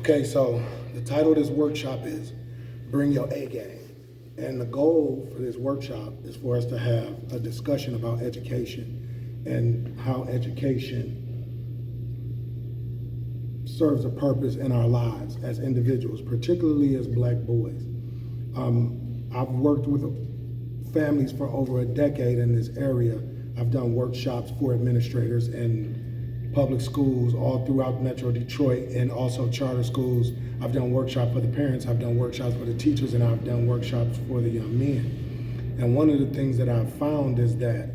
Okay, so the title of this workshop is Bring Your A Game. And the goal for this workshop is for us to have a discussion about education and how education serves a purpose in our lives as individuals, particularly as Black boys. I've worked with families for over a decade in this area. I've done workshops for administrators in public schools all throughout Metro Detroit and also charter schools. I've done workshops for the parents, I've done workshops for the teachers, and I've done workshops for the young men. And one of the things that I've found is that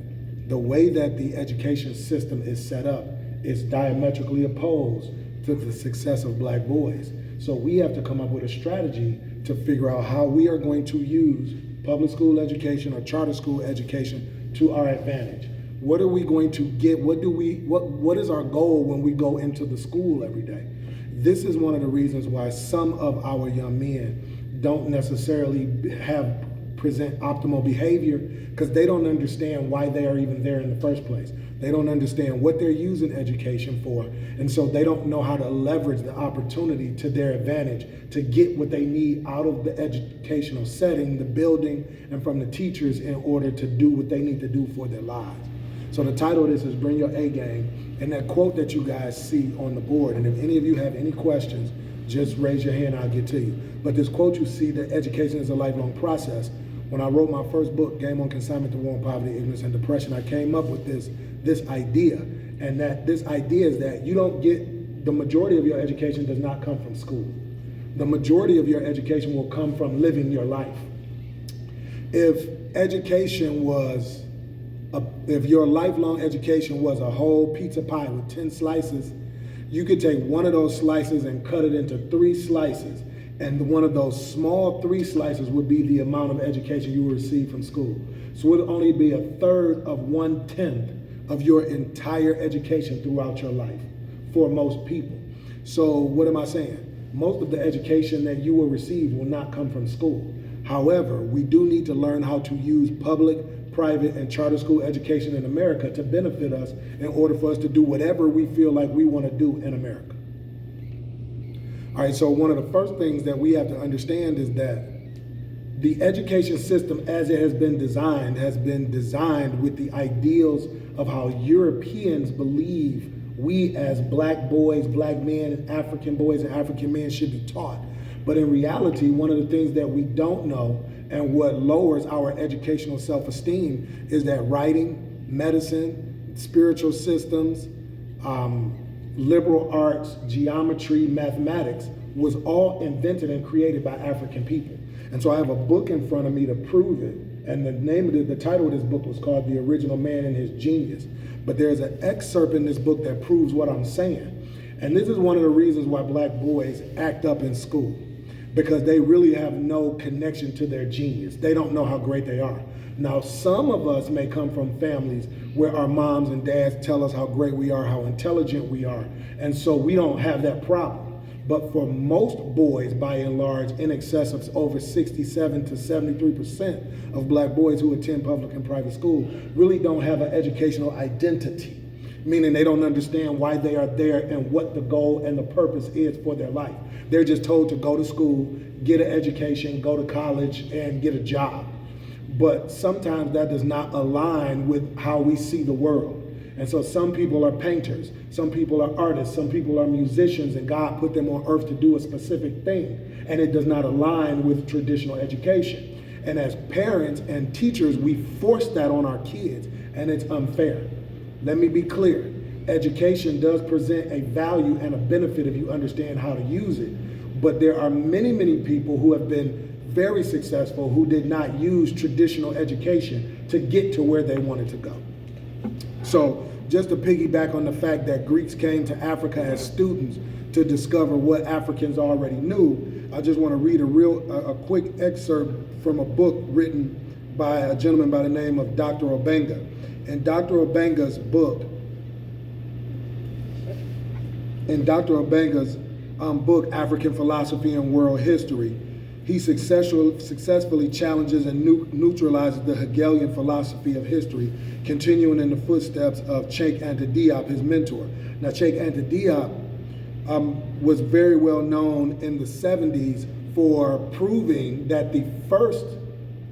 the way that the education system is set up is diametrically opposed to the success of Black boys. So we have to come up with a strategy to figure out how we are going to use public school education or charter school education to our advantage. What are we going to get? What is our goal when we go into the school every day? This is one of the reasons why some of our young men don't necessarily present optimal behavior, because they don't understand why they are even there in the first place. They don't understand what they're using education for, and so they don't know how to leverage the opportunity to their advantage to get what they need out of the educational setting, the building, and from the teachers in order to do what they need to do for their lives. So the title of this is Bring Your A Game, and that quote that you guys see on the board, and if any of you have any questions, just raise your hand, I'll get to you. But this quote you see, that education is a lifelong process. When I wrote my first book, Game on Consignment, The War on Poverty, Ignorance, and Depression, I came up with this idea, and that this idea is that you don't get, the majority of your education does not come from school. The majority of your education will come from living your life. If your lifelong education was a whole pizza pie with 10 slices, you could take one of those slices and cut it into 3 slices. And one of those small 3 slices would be the amount of education you will receive from school. So it would only be 1/3 of 1/10 of your entire education throughout your life for most people. So what am I saying? Most of the education that you will receive will not come from school. However, we do need to learn how to use public, private, and charter school education in America to benefit us in order for us to do whatever we feel like we want to do in America. All right, so one of the first things that we have to understand is that the education system as it has been designed with the ideals of how Europeans believe we as Black boys, Black men, and African boys and African men should be taught. But in reality, one of the things that we don't know and what lowers our educational self-esteem is that writing, medicine, spiritual systems, liberal arts, geometry, mathematics was all invented and created by African people. And so I have a book in front of me to prove it. And the title of this book was called The Original Man and His Genius. But there's an excerpt in this book that proves what I'm saying. And this is one of the reasons why Black boys act up in school, because they really have no connection to their genius. They don't know how great they are. Now, some of us may come from families where our moms and dads tell us how great we are, how intelligent we are, and so we don't have that problem. But for most boys, by and large, in excess of over 67 to 73% of Black boys who attend public and private school really don't have an educational identity, meaning they don't understand why they are there and what the goal and the purpose is for their life. They're just told to go to school, get an education, go to college, and get a job. But sometimes that does not align with how we see the world. And so some people are painters, some people are artists, some people are musicians, and God put them on earth to do a specific thing, and it does not align with traditional education. And as parents and teachers, we force that on our kids, and it's unfair. Let me be clear. Education does present a value and a benefit if you understand how to use it. But there are many, many people who have been very successful who did not use traditional education to get to where they wanted to go. So just to piggyback on the fact that Greeks came to Africa as students to discover what Africans already knew, I just want to read a quick excerpt from a book written by a gentleman by the name of Dr. Obenga. In Dr. Obenga's book, African Philosophy and World History, he successfully challenges and neutralizes the Hegelian philosophy of history, continuing in the footsteps of Cheikh Anta Diop, his mentor. Now, Cheikh Anta Diop was very well known in the 70s for proving that the first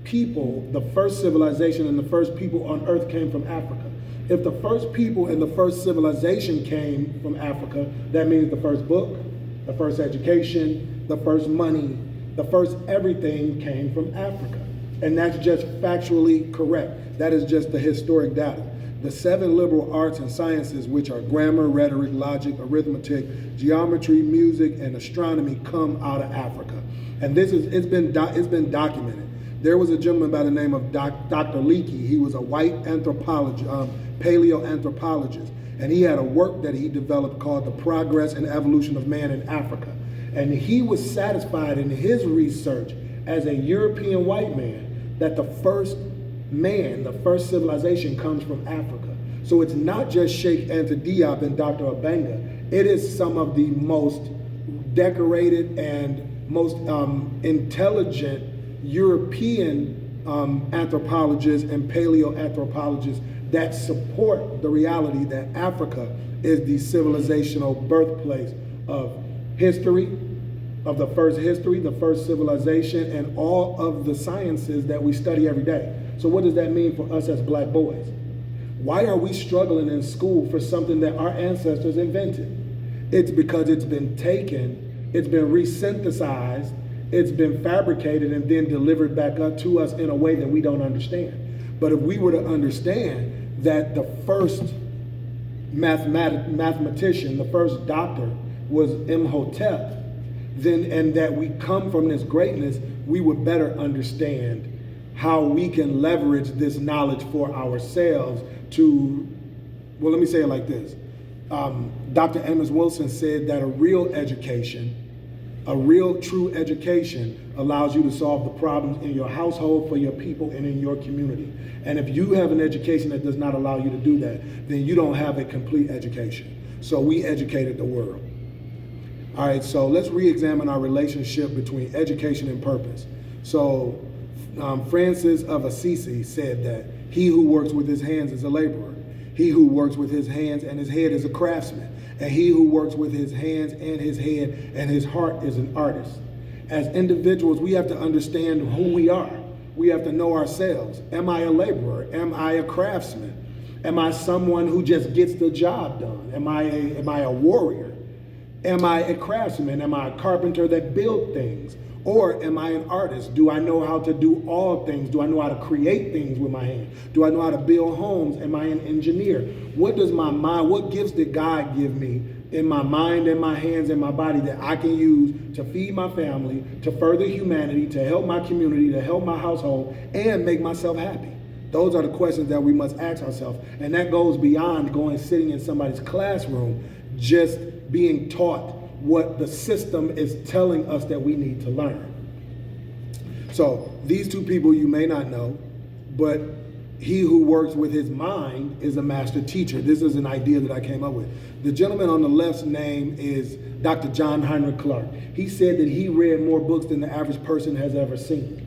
people, the first civilization and the first people on earth came from Africa. If the first people and the first civilization came from Africa, that means the first book, the first education, the first money, the first everything came from Africa. And that's just factually correct. That is just the historic data. The 7 liberal arts and sciences, which are grammar, rhetoric, logic, arithmetic, geometry, music, and astronomy, come out of Africa. And it's been documented. There was a gentleman by the name of Dr. Leakey. He was a white anthropologist, paleoanthropologist, and he had a work that he developed called The Progress and Evolution of Man in Africa. And he was satisfied in his research as a European white man that the first man, the first civilization comes from Africa. So it's not just Sheikh Anta Diop and Dr. Abenga. It is some of the most decorated and most intelligent European anthropologists and paleoanthropologists that support the reality that Africa is the civilizational birthplace of history, of the first civilization, and all of the sciences that we study every day. So what does that mean for us as black boys? Why are we struggling in school for something that our ancestors invented? It's because it's been taken, it's been resynthesized, it's been fabricated and then delivered back up to us in a way that we don't understand. But if we were to understand that the first mathematician, the first doctor was Imhotep, then, and that we come from this greatness, we would better understand how we can leverage this knowledge for ourselves to, well, let me say it like this. Dr. Amos Wilson said that a real education, a real true education allows you to solve the problems in your household, for your people, and in your community. And if you have an education that does not allow you to do that, then you don't have a complete education. So we educated the world. All right, so let's re-examine our relationship between education and purpose. So Francis of Assisi said that he who works with his hands is a laborer. He who works with his hands and his head is a craftsman. And he who works with his hands and his head and his heart is an artist. As individuals, we have to understand who we are. We have to know ourselves. Am I a laborer? Am I a craftsman? Am I someone who just gets the job done? Am I a warrior? Am I a craftsman? Am I a carpenter that builds things? Or am I an artist? Do I know how to do all things? Do I know how to create things with my hand? Do I know how to build homes? Am I an engineer? What does my mind, what gifts did God give me in my mind and my hands and my body that I can use to feed my family, to further humanity, to help my community, to help my household, and make myself happy? Those are the questions that we must ask ourselves. And that goes beyond sitting in somebody's classroom, just being taught what the system is telling us that we need to learn. So these two people you may not know, but he who works with his mind is a master teacher. This is an idea that I came up with. The gentleman on the left's name is Dr. John Heinrich Clarke. He said that he read more books than the average person has ever seen.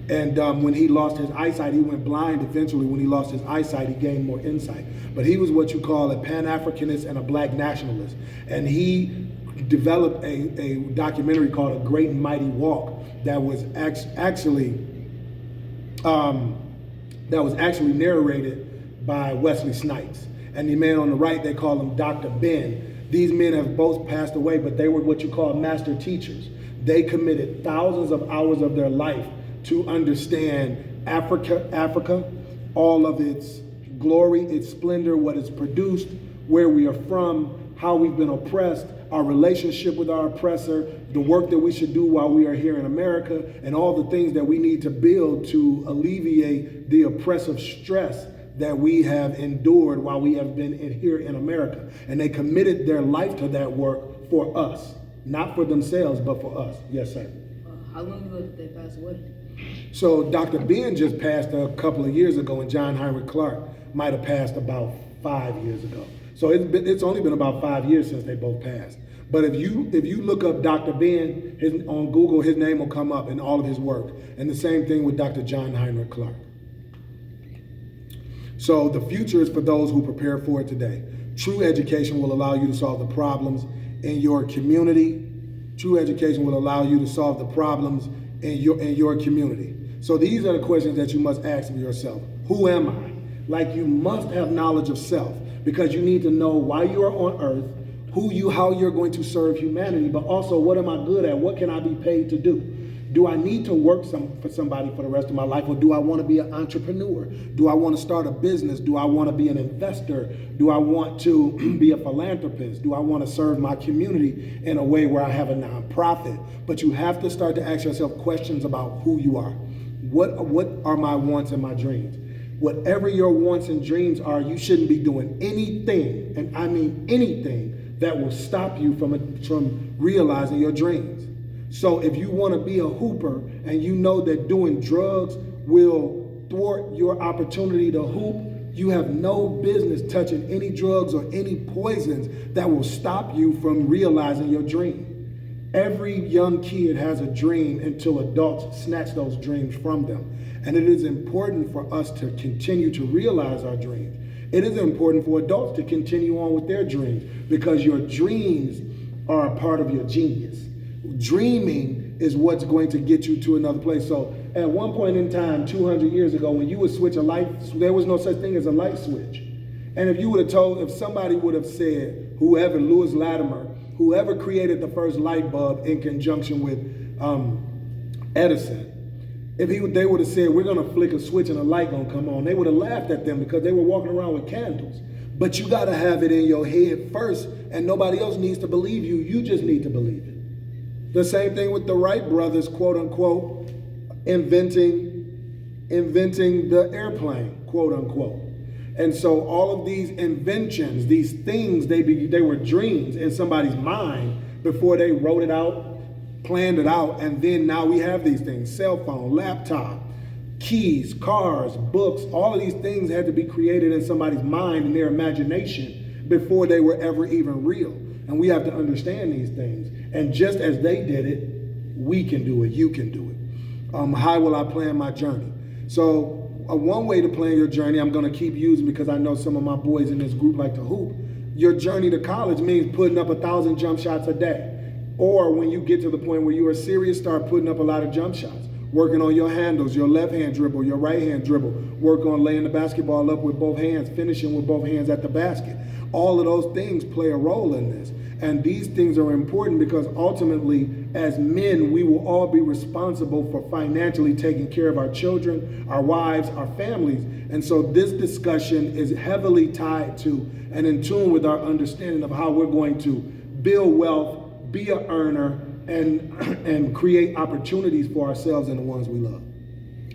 And when he lost his eyesight, he went blind eventually. When he lost his eyesight, he gained more insight. But he was what you call a Pan-Africanist and a black nationalist. And he developed a documentary called A Great and Mighty Walk that was actually narrated by Wesley Snipes. And the man on the right, they call him Dr. Ben. These men have both passed away, but they were what you call master teachers. They committed thousands of hours of their life to understand Africa, all of its glory, its splendor, what it's produced, where we are from, how we've been oppressed, our relationship with our oppressor, the work that we should do while we are here in America, and all the things that we need to build to alleviate the oppressive stress that we have endured while we have been here in America. And they committed their life to that work for us, not for themselves, but for us. Yes, sir. How long ago did they pass away? So Dr. Ben just passed a couple of years ago, and John Heinrich Clarke might have passed about 5 years ago. So it's only been about 5 years since they both passed. But if you look up Dr. Ben on Google, his name will come up in all of his work. And the same thing with Dr. John Heinrich Clarke. So the future is for those who prepare for it today. True education will allow you to solve the problems in your community. True education will allow you to solve the problems in your community. So these are the questions that you must ask of yourself. Who am I? Like, you must have knowledge of self, because you need to know why you are on earth, how you're going to serve humanity, but also what am I good at? What can I be paid to do? Do I need to work for somebody for the rest of my life, or do I want to be an entrepreneur? Do I want to start a business? Do I want to be an investor? Do I want to be a philanthropist? Do I want to serve my community in a way where I have a nonprofit? But you have to start to ask yourself questions about who you are. What are my wants and my dreams? Whatever your wants and dreams are, you shouldn't be doing anything, and I mean anything, that will stop you from realizing your dreams. So if you want to be a hooper and you know that doing drugs will thwart your opportunity to hoop, you have no business touching any drugs or any poisons that will stop you from realizing your dream. Every young kid has a dream until adults snatch those dreams from them. And it is important for us to continue to realize our dreams. It is important for adults to continue on with their dreams, because your dreams are a part of your genius. Dreaming is what's going to get you to another place. So at one point in time, 200 years ago, when you would switch a light, there was no such thing as a light switch. And if somebody would have said, Lewis Latimer, whoever created the first light bulb in conjunction with Edison, they would have said, we're going to flick a switch and a light going to come on, they would have laughed at them, because they were walking around with candles. But you got to have it in your head first, and nobody else needs to believe you. You just need to believe it. The same thing with the Wright brothers, quote unquote, inventing the airplane, quote unquote. And so all of these inventions, these things, they were dreams in somebody's mind before they wrote it out, planned it out, and then now we have these things: cell phone, laptop, keys, cars, books. All of these things had to be created in somebody's mind and their imagination before they were ever even real. And we have to understand these things. And just as they did it, we can do it. You can do it. How will I plan my journey? So one way to plan your journey, I'm going to keep using, because I know some of my boys in this group like to hoop. Your journey to college means putting up 1,000 jump shots a day. Or when you get to the point where you are serious, start putting up a lot of jump shots. Working on your handles, your left hand dribble, your right hand dribble. Work on laying the basketball up with both hands, finishing with both hands at the basket. All of those things play a role in this. And these things are important because ultimately, as men, we will all be responsible for financially taking care of our children, our wives, our families. And so this discussion is heavily tied to and in tune with our understanding of how we're going to build wealth, be an earner, and create opportunities for ourselves and the ones we love.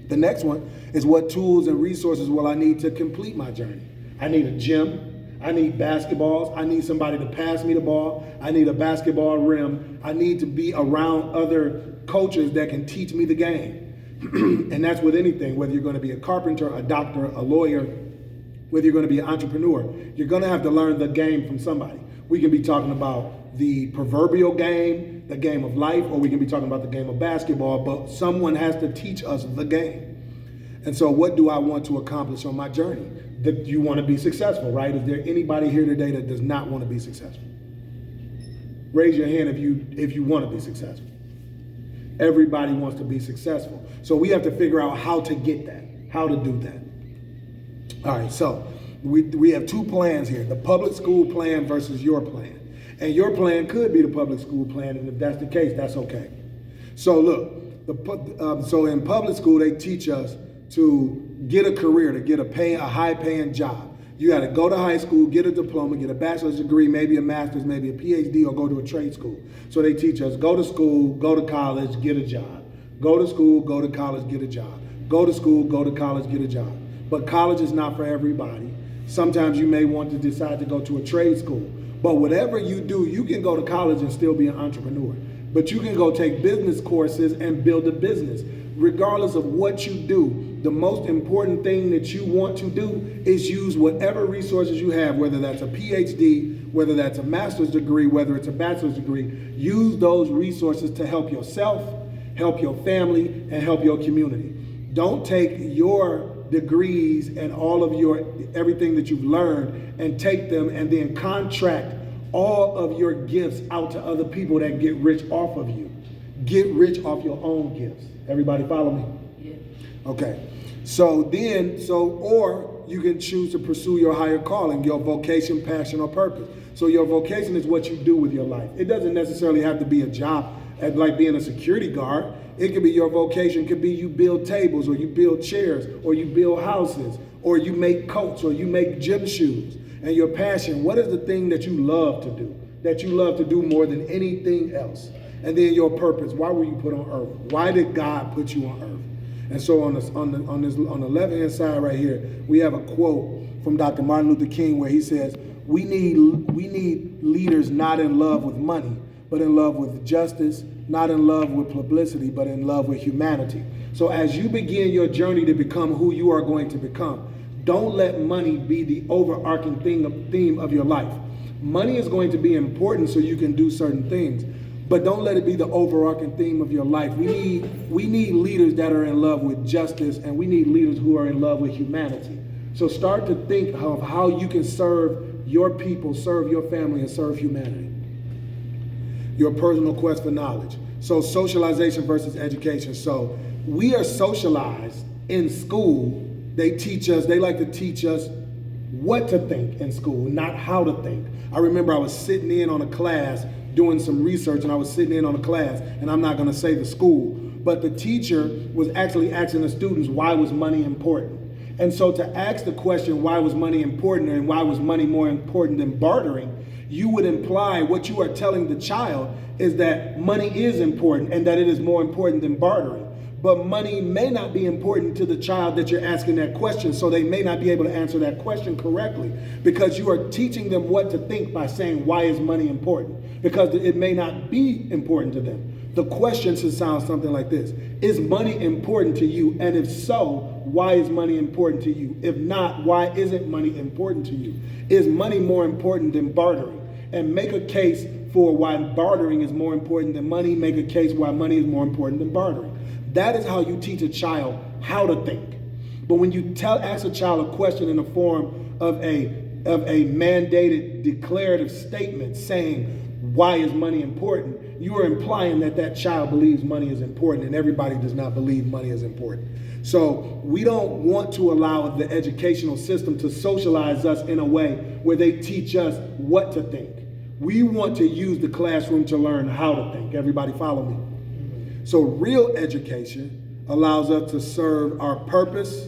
The next one is, what tools and resources will I need to complete my journey? I need a gym. I need basketballs. I need somebody to pass me the ball. I need a basketball rim. I need to be around other coaches that can teach me the game. And that's with anything, whether you're going to be a carpenter, a doctor, a lawyer, whether you're going to be an entrepreneur, you're going to have to learn the game from somebody. We can be talking about the proverbial game, the game of life, or we can be talking about the game of basketball, but someone has to teach us the game. And so what do I want to accomplish on my journey? That you want to be successful, right? Is there anybody here today that does not want to be successful? Raise your hand if you want to be successful. Everybody wants to be successful. So we have to figure out how to get that, how to do that. All right, so we have two plans here, the public school plan versus your plan. And your plan could be the public school plan, and if that's the case, that's okay. So look, so in public school, they teach us to get a career, to get a high-paying job. You got to go to high school, get a diploma, get a bachelor's degree, maybe a master's, maybe a PhD, or go to a trade school. So they teach us, go to school, go to college, get a job. Go to school, go to college, get a job. Go to school, go to college, get a job. But college is not for everybody. Sometimes you may want to decide to go to a trade school. But whatever you do, you can go to college and still be an entrepreneur. But you can go take business courses and build a business. Regardless of what you do, the most important thing that you want to do is use whatever resources you have, whether that's a PhD, whether that's a master's degree, whether it's a bachelor's degree. Use those resources to help yourself, help your family, and help your community. Don't take your degrees and all of everything that you've learned and take them and then contract all of your gifts out to other people that get rich off of you. Get rich off your own gifts. Everybody follow me? Yeah. Okay. Or you can choose to pursue your higher calling, your vocation, passion, or purpose. So your vocation is what you do with your life. It doesn't necessarily have to be a job like being a security guard. It could be your vocation, could be you build tables, or you build chairs, or you build houses, or you make coats, or you make gym shoes. And your passion, what is the thing that you love to do? That you love to do more than anything else? And then your purpose, why were you put on earth? Why did God put you on earth? And so on the left-hand side right here, we have a quote from Dr. Martin Luther King where he says, we need leaders not in love with money, but in love with justice, not in love with publicity, but in love with humanity. So as you begin your journey to become who you are going to become, don't let money be the overarching theme of your life. Money is going to be important so you can do certain things, but don't let it be the overarching theme of your life. We need leaders that are in love with justice, and we need leaders who are in love with humanity. So start to think of how you can serve your people, serve your family, and serve humanity. Your personal quest for knowledge. So socialization versus education. So we are socialized in school. They like to teach us what to think in school, not how to think. I remember I was sitting in on a class doing some research, and I was sitting in on a class, and I'm not going to say the school, but the teacher was actually asking the students, why was money important? And so to ask the question, why was money important, and why was money more important than bartering, you would imply what you are telling the child is that money is important and that it is more important than bartering. But money may not be important to the child that you're asking that question, so they may not be able to answer that question correctly, because you are teaching them what to think by saying, why is money important? Because it may not be important to them. The question should sound something like this. Is money important to you? And if so, why is money important to you? If not, why isn't money important to you? Is money more important than bartering? And make a case for why bartering is more important than money. Make a case why money is more important than bartering. That is how you teach a child how to think. But when you ask a child a question in the form of a mandated declarative statement saying, why is money important? You are implying that that child believes money is important, and everybody does not believe money is important. So we don't want to allow the educational system to socialize us in a way where they teach us what to think. We want to use the classroom to learn how to think. Everybody follow me? So real education allows us to serve our purpose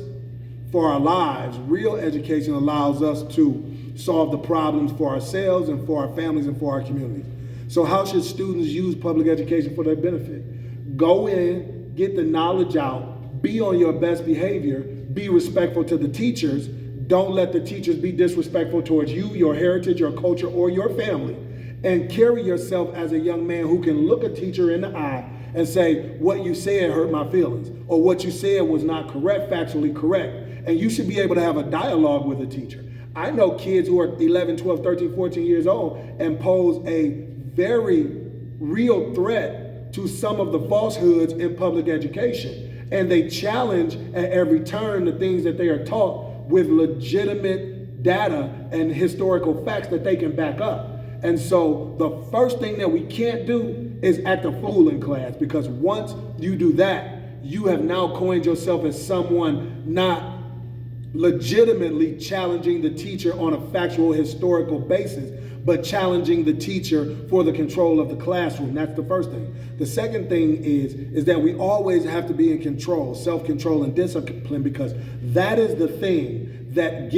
for our lives. Real education allows us to solve the problems for ourselves and for our families and for our communities. So how should students use public education for their benefit? Go in, get the knowledge out, be on your best behavior, be respectful to the teachers. Don't let the teachers be disrespectful towards you, your heritage, your culture, or your family. And carry yourself as a young man who can look a teacher in the eye and say, what you said hurt my feelings, or what you said was not correct, factually correct. And you should be able to have a dialogue with a teacher. I know kids who are 11, 12, 13, 14 years old and pose a very real threat to some of the falsehoods in public education. And they challenge at every turn the things that they are taught with legitimate data and historical facts that they can back up. And so the first thing that we can't do is act a fool in class, because once you do that, you have now coined yourself as someone not legitimately challenging the teacher on a factual historical basis, but challenging the teacher for the control of the classroom. That's the first thing. The second thing is that we always have to be in control, self-control and discipline, because that is the thing that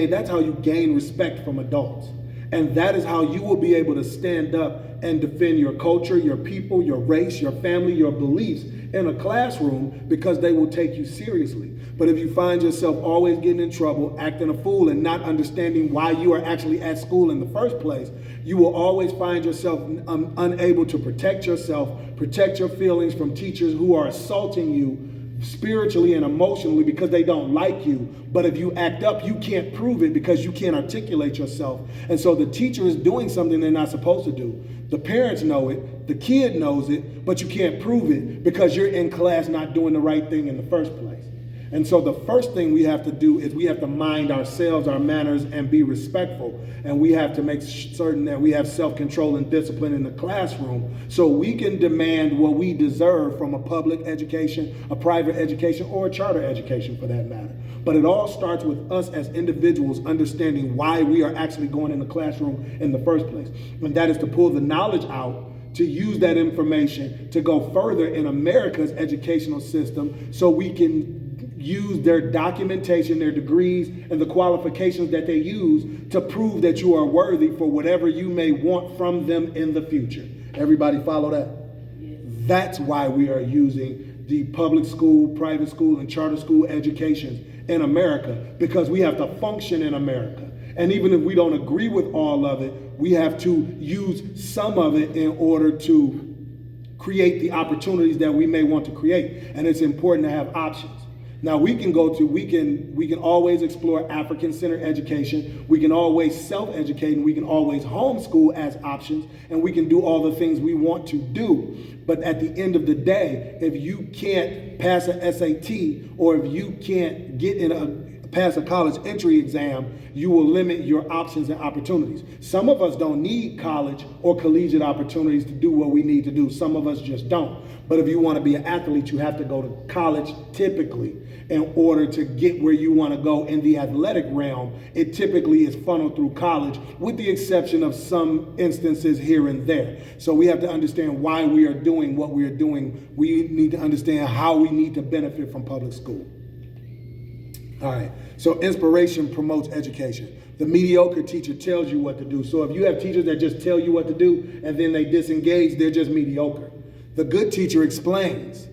that's how you gain respect from adults. And that is how you will be able to stand up and defend your culture, your people, your race, your family, your beliefs in a classroom, because they will take you seriously. But if you find yourself always getting in trouble, acting a fool, and not understanding why you are actually at school in the first place, you will always find yourself unable to protect yourself, protect your feelings from teachers who are assaulting you spiritually and emotionally because they don't like you. But if you act up, you can't prove it because you can't articulate yourself. And so the teacher is doing something they're not supposed to do. The parents know it, the kid knows it, but you can't prove it because you're in class not doing the right thing in the first place. And so the first thing we have to do is we have to mind ourselves, our manners, and be respectful. And we have to make certain that we have self-control and discipline in the classroom so we can demand what we deserve from a public education, a private education, or a charter education for that matter. But it all starts with us as individuals understanding why we are actually going in the classroom in the first place. And that is to pull the knowledge out, to use that information to go further in America's educational system so we can use their documentation, their degrees, and the qualifications that they use to prove that you are worthy for whatever you may want from them in the future. Everybody follow that? Yes. That's why we are using the public school, private school, and charter school educations in America, because we have to function in America. And even if we don't agree with all of it, we have to use some of it in order to create the opportunities that we may want to create. And it's important to have options. Now we can always explore African-centered education. We can always self-educate, and we can always homeschool as options, and we can do all the things we want to do. But at the end of the day, if you can't pass an SAT, or if you can't pass a college entry exam, you will limit your options and opportunities. Some of us don't need college or collegiate opportunities to do what we need to do. Some of us just don't. But if you want to be an athlete, you have to go to college typically in order to get where you want to go in the athletic realm. It typically is funneled through college, with the exception of some instances here and there. So we have to understand why we are doing what we are doing. We need to understand how we need to benefit from public school. All right, so inspiration promotes education. The mediocre teacher tells you what to do. So if you have teachers that just tell you what to do and then they disengage, they're just mediocre. The good teacher explains.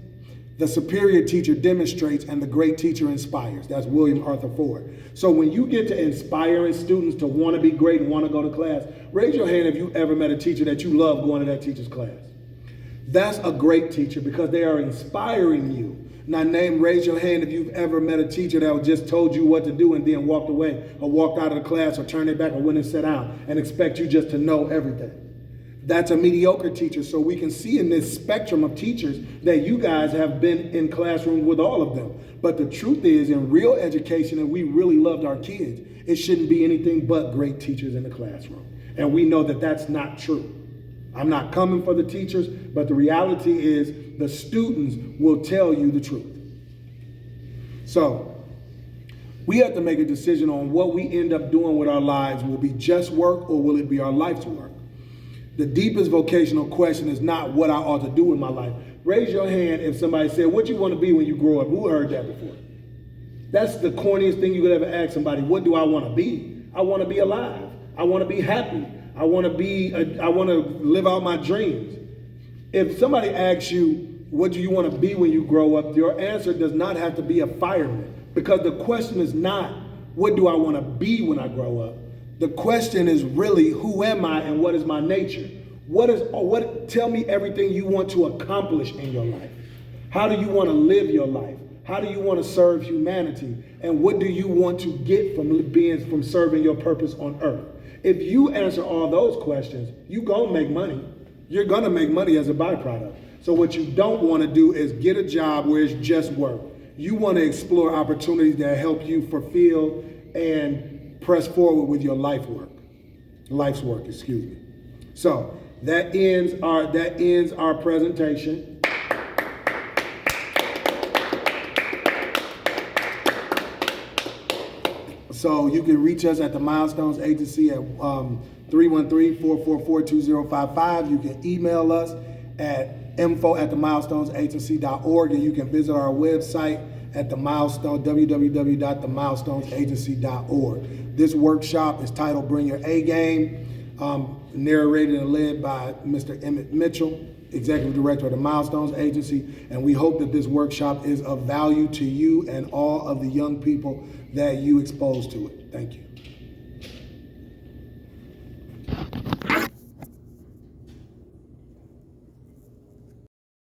The superior teacher demonstrates, and the great teacher inspires. That's William Arthur Ford. So when you get to inspiring students to want to be great and want to go to class, raise your hand if you ever met a teacher that you love going to that teacher's class. That's a great teacher because they are inspiring you. Now raise your hand if you've ever met a teacher that just told you what to do and then walked away, or walked out of the class, or turned it back, or went and sat down and expect you just to know everything. That's a mediocre teacher. So we can see in this spectrum of teachers that you guys have been in classrooms with all of them. But the truth is, in real education, and we really loved our kids, it shouldn't be anything but great teachers in the classroom. And we know that that's not true. I'm not coming for the teachers, but the reality is the students will tell you the truth. So we have to make a decision on what we end up doing with our lives. Will it be just work, or will it be our life's work? The deepest vocational question is not what I ought to do in my life. Raise your hand if somebody said, what you want to be when you grow up? Who heard that before? That's the corniest thing you could ever ask somebody. What do I want to be? I want to be alive. I want to be happy. I want to live out my dreams. If somebody asks you, what do you want to be when you grow up? Your answer does not have to be a fireman, because the question is not, what do I want to be when I grow up? The question is really, who am I and what is my nature? Tell me everything you want to accomplish in your life. How do you want to live your life? How do you want to serve humanity? And what do you want to get from serving your purpose on earth? If you answer all those questions, you're going to make money. You're going to make money as a byproduct. So what you don't want to do is get a job where it's just work. You want to explore opportunities that help you fulfill and press forward with your life's work. So that ends our presentation. So you can reach us at the Milestones Agency at 313-444-2055. You can email us at info@themilestonesagency.org, and you can visit our website at www.themilestonesagency.org. This workshop is titled Bring Your A Game, narrated and led by Mr. Emmett Mitchell, Executive Director of the Milestones Agency, and we hope that this workshop is of value to you and all of the young people that you expose to it. Thank you.